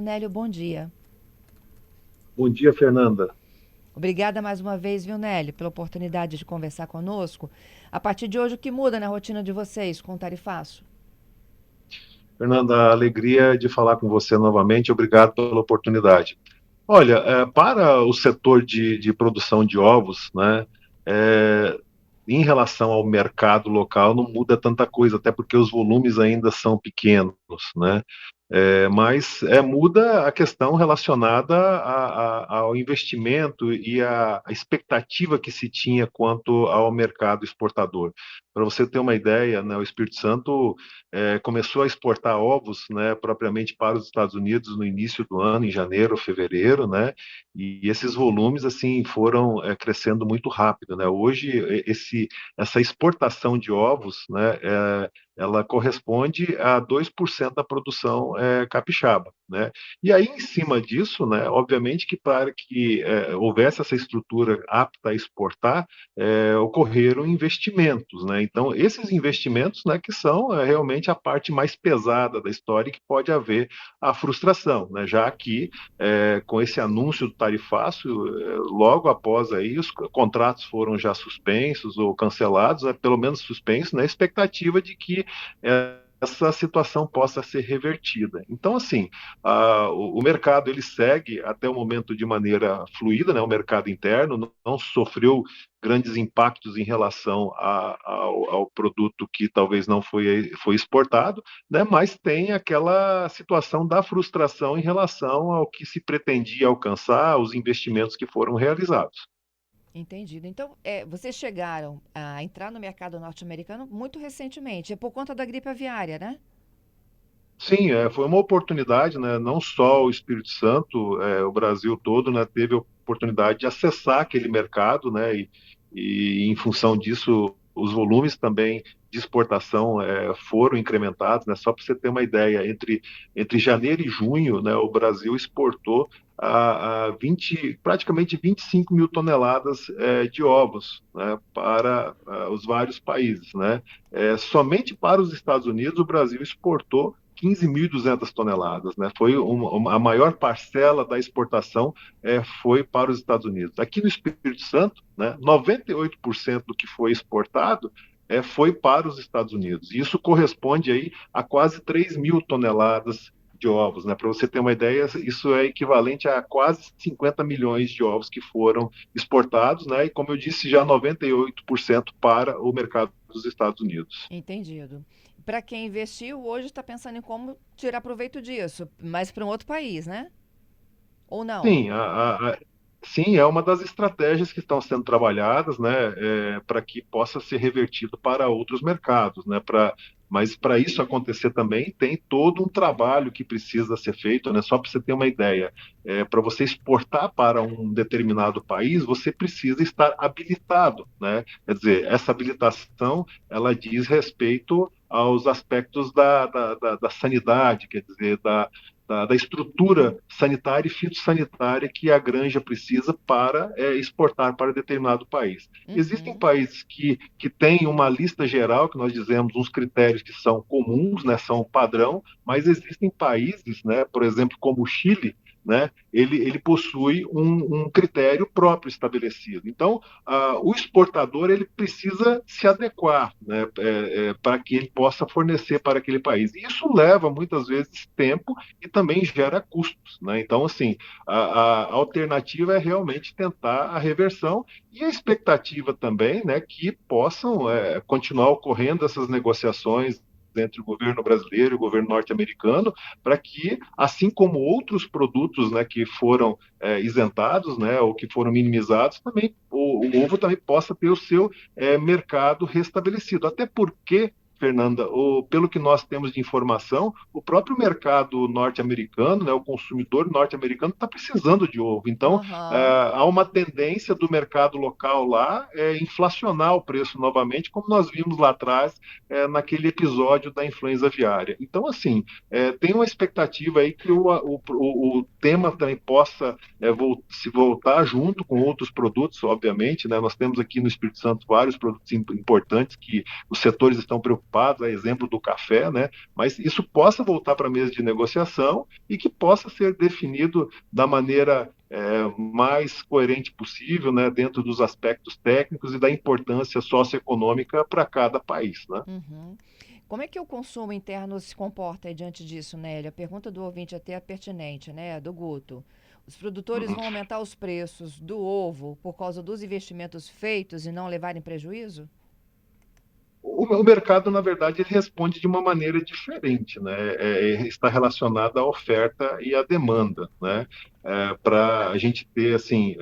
Nélio, bom dia. Bom dia, Fernanda. Obrigada mais uma vez, viu, Nélio, pela oportunidade de conversar conosco. A partir de hoje, o que muda na rotina de vocês com o tarifaço? Fernanda, a alegria de falar com você novamente. Obrigado pela oportunidade. Olha, para o setor de produção de ovos, né, é, em relação ao mercado local, não muda tanta coisa, até porque os volumes ainda são pequenos, né? Mas muda a questão relacionada ao investimento e à expectativa que se tinha quanto ao mercado exportador. Para você ter uma ideia, né, o Espírito Santo começou a exportar ovos, né, propriamente para os Estados Unidos no início do ano, em janeiro, fevereiro, né? E esses volumes assim foram crescendo muito rápido, né? Hoje essa exportação de ovos, né, ela corresponde a 2% da produção capixaba, né? E aí, em cima disso, né, obviamente que para que houvesse essa estrutura apta a exportar, ocorreram investimentos, né? Então, esses investimentos, né, que são realmente a parte mais pesada da história e que pode haver a frustração, né? Já que com esse anúncio do tarifaço, logo após aí os contratos foram já suspensos ou cancelados, né, pelo menos suspensos, na expectativa de que essa situação possa ser revertida. Então, assim, o mercado ele segue até o momento de maneira fluida, né? O mercado interno não sofreu grandes impactos em relação ao produto que talvez não foi exportado, né? Mas tem aquela situação da frustração em relação ao que se pretendia alcançar, os investimentos que foram realizados. Entendido. Então, vocês chegaram a entrar no mercado norte-americano muito recentemente. É por conta da gripe aviária, né? Sim, foi uma oportunidade, né? Não só o Espírito Santo, o Brasil todo, né, teve a oportunidade de acessar aquele mercado, né? E em função disso, os volumes também de exportação foram incrementados, né? Só para você ter uma ideia, entre janeiro e junho, né, o Brasil exportou praticamente 25 mil toneladas de ovos, né, para os vários países, né? Somente para os Estados Unidos, o Brasil exportou 15.200 toneladas, né? Foi a maior parcela da exportação foi para os Estados Unidos. Aqui no Espírito Santo, né, 98% do que foi exportado foi para os Estados Unidos. Isso corresponde aí a quase 3 mil toneladas de ovos, né? Para você ter uma ideia, isso é equivalente a quase 50 milhões de ovos que foram exportados, né? E como eu disse, já 98% para o mercado dos Estados Unidos. Entendido. Para quem investiu, hoje está pensando em como tirar proveito disso, mas para um outro país, né? Ou não? Sim, sim, é uma das estratégias que estão sendo trabalhadas, né, para que possa ser revertido para outros mercados, né, mas para isso acontecer também tem todo um trabalho que precisa ser feito, né, só para você ter uma ideia, para você exportar para um determinado país, você precisa estar habilitado, né, quer dizer, essa habilitação, ela diz respeito aos aspectos da sanidade, quer dizer, da estrutura sanitária e fitossanitária que a granja precisa para exportar para determinado país. Existem Uhum. países que têm uma lista geral, que nós dizemos uns critérios que são comuns, né, são padrão, mas existem países, né, por exemplo, como o Chile, né, ele possui um critério próprio estabelecido. Então, o exportador ele precisa se adequar, né, para que ele possa fornecer para aquele país. E isso leva muitas vezes tempo e também gera custos, né? Então, assim, a alternativa é realmente tentar a reversão e a expectativa também, né, que possam continuar ocorrendo essas negociações entre o governo brasileiro e o governo norte-americano, para que, assim como outros produtos, né, que foram isentados, né, ou que foram minimizados, também o ovo também possa ter o seu mercado restabelecido. Até porque Fernanda, pelo que nós temos de informação, o próprio mercado norte-americano, né, o consumidor norte-americano está precisando de ovo. Então, Aham. há uma tendência do mercado local lá inflacionar o preço novamente, como nós vimos lá atrás, naquele episódio da influenza aviária. Então, assim, tem uma expectativa aí que o tema também possa se voltar junto com outros produtos, obviamente, né? Nós temos aqui no Espírito Santo vários produtos importantes que os setores estão preocupados preocupados, a exemplo do café, né? Mas isso possa voltar para a mesa de negociação e que possa ser definido da maneira mais coerente possível, né, dentro dos aspectos técnicos e da importância socioeconômica para cada país, né? Uhum. Como é que o consumo interno se comporta aí diante disso, Nélia? A pergunta do ouvinte até é pertinente, né? Do Guto. Os produtores Uhum. vão aumentar os preços do ovo por causa dos investimentos feitos e não levarem prejuízo? O mercado, na verdade, ele responde de uma maneira diferente, né? Está relacionado à oferta e à demanda, né? Para a gente ter assim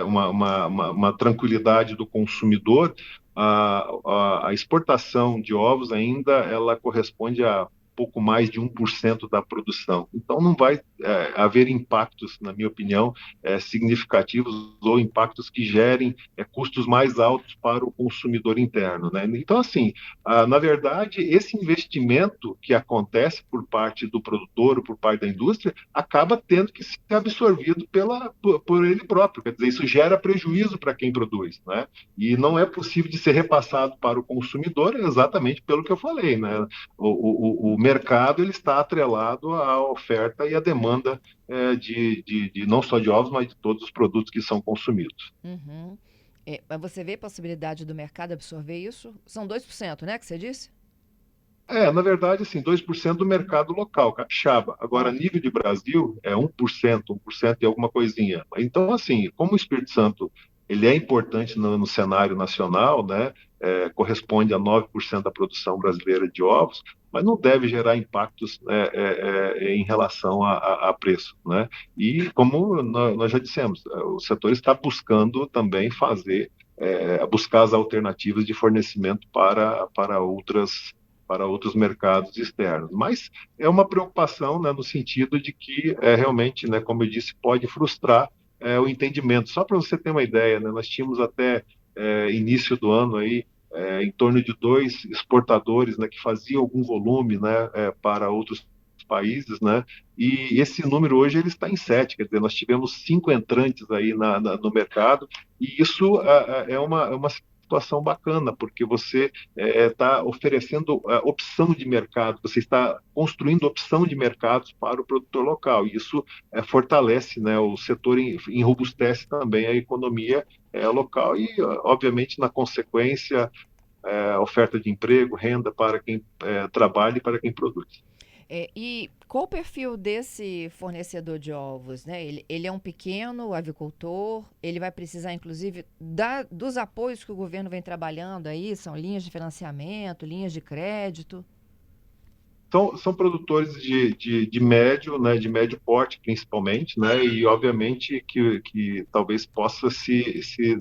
uma tranquilidade do consumidor, a exportação de ovos ainda ela corresponde a pouco mais de 1% da produção. Então, não vai haver impactos, na minha opinião, significativos ou impactos que gerem custos mais altos para o consumidor interno, né? Então, assim, na verdade, esse investimento que acontece por parte do produtor ou por parte da indústria acaba tendo que ser absorvido por ele próprio. Quer dizer, isso gera prejuízo para quem produz, né? E não é possível de ser repassado para o consumidor exatamente pelo que eu falei, né? O mercado ele está atrelado à oferta e à demanda de não só de ovos, mas de todos os produtos que são consumidos. Uhum. Mas você vê possibilidade do mercado absorver isso? São 2%, né, que você disse? Na verdade, assim, 2% do mercado local, capixaba. Agora, a Ó. nível de Brasil, é 1% e alguma coisinha. Então, assim, como o Espírito Santo ele é importante no cenário nacional, né? Corresponde a 9% da produção brasileira de ovos, mas não deve gerar impactos em relação a preço, né? E como nós já dissemos, o setor está buscando também buscar as alternativas de fornecimento para outros mercados externos. Mas é uma preocupação, né, no sentido de que realmente, né, como eu disse, pode frustrar o entendimento. Só para você ter uma ideia, né, nós tínhamos até início do ano aí em torno de 2 exportadores, né, que faziam algum volume, né, para outros países, né? E esse número hoje ele está em 7, quer dizer, nós tivemos 5 entrantes aí no mercado, e isso é uma situação bacana, porque você está oferecendo opção de mercado, você está construindo opção de mercados para o produtor local. E isso fortalece, né, o setor, enrobustece também a economia local e, obviamente, na consequência, oferta de emprego, renda para quem trabalha e para quem produz. E qual o perfil desse fornecedor de ovos, né? Ele é um pequeno avicultor, ele vai precisar, inclusive, dos apoios que o governo vem trabalhando aí, são linhas de financiamento, linhas de crédito. São produtores de médio, né, de médio porte, principalmente, né, e obviamente que talvez possa ser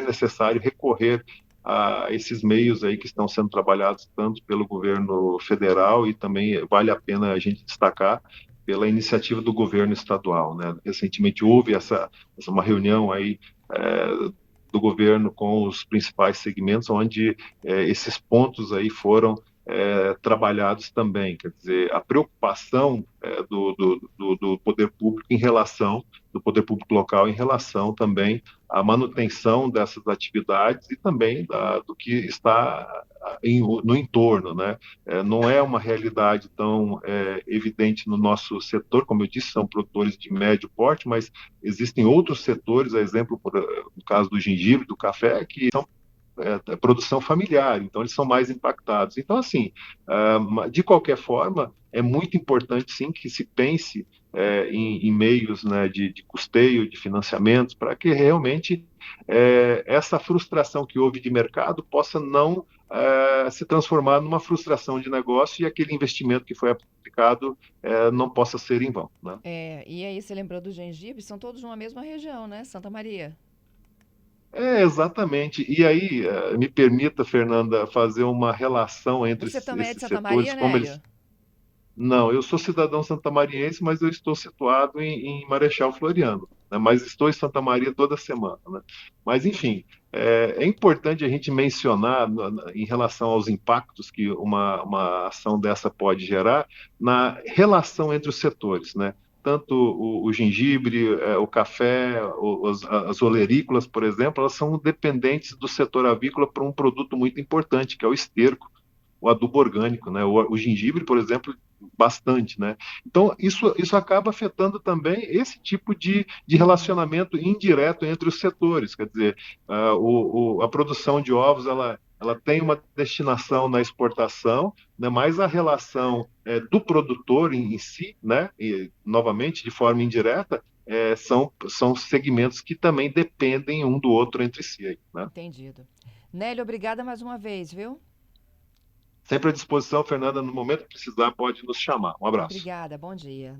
necessário recorrer a esses meios aí que estão sendo trabalhados tanto pelo governo federal e também vale a pena a gente destacar pela iniciativa do governo estadual, né. Recentemente houve uma reunião aí do governo com os principais segmentos, onde esses pontos aí foram trabalhados também. Quer dizer, a preocupação do poder público do poder público local em relação também à manutenção dessas atividades e também do que está no entorno, né? Não é uma realidade tão evidente no nosso setor, como eu disse, são produtores de médio porte, mas existem outros setores, a exemplo, no caso do gengibre, do café, que são produção familiar, então eles são mais impactados. Então, assim, de qualquer forma, é muito importante, sim, que se pense em meios, né, de custeio, de financiamentos, para que realmente essa frustração que houve de mercado possa não se transformar numa frustração de negócio e aquele investimento que foi aplicado não possa ser em vão, né? E aí você lembrou do gengibre? São todos numa mesma região, né? Santa Maria. Exatamente. E aí, me permita, Fernanda, fazer uma relação entre Você também é de esses Santa setores, Maria, como eles. Nélio? Não, eu sou cidadão santamariense, mas eu estou situado em Marechal Floriano, né? Mas estou em Santa Maria toda semana, né? Mas, enfim, é importante a gente mencionar, em relação aos impactos que uma ação dessa pode gerar, na relação entre os setores, né? Tanto o gengibre, o café, as olerícolas, por exemplo, elas são dependentes do setor avícola para um produto muito importante, que é o esterco, o adubo orgânico, né? O gengibre, por exemplo, bastante, né? Então, isso acaba afetando também esse tipo de relacionamento indireto entre os setores. Quer dizer, a produção de ovos, ela tem uma destinação na exportação, né, mas a relação do produtor em si, né, e, novamente, de forma indireta, são segmentos que também dependem um do outro entre si. Aí, né? Entendido. Nélio, obrigada mais uma vez, viu? Sempre à disposição, Fernanda, no momento que precisar, pode nos chamar. Um abraço. Obrigada, bom dia.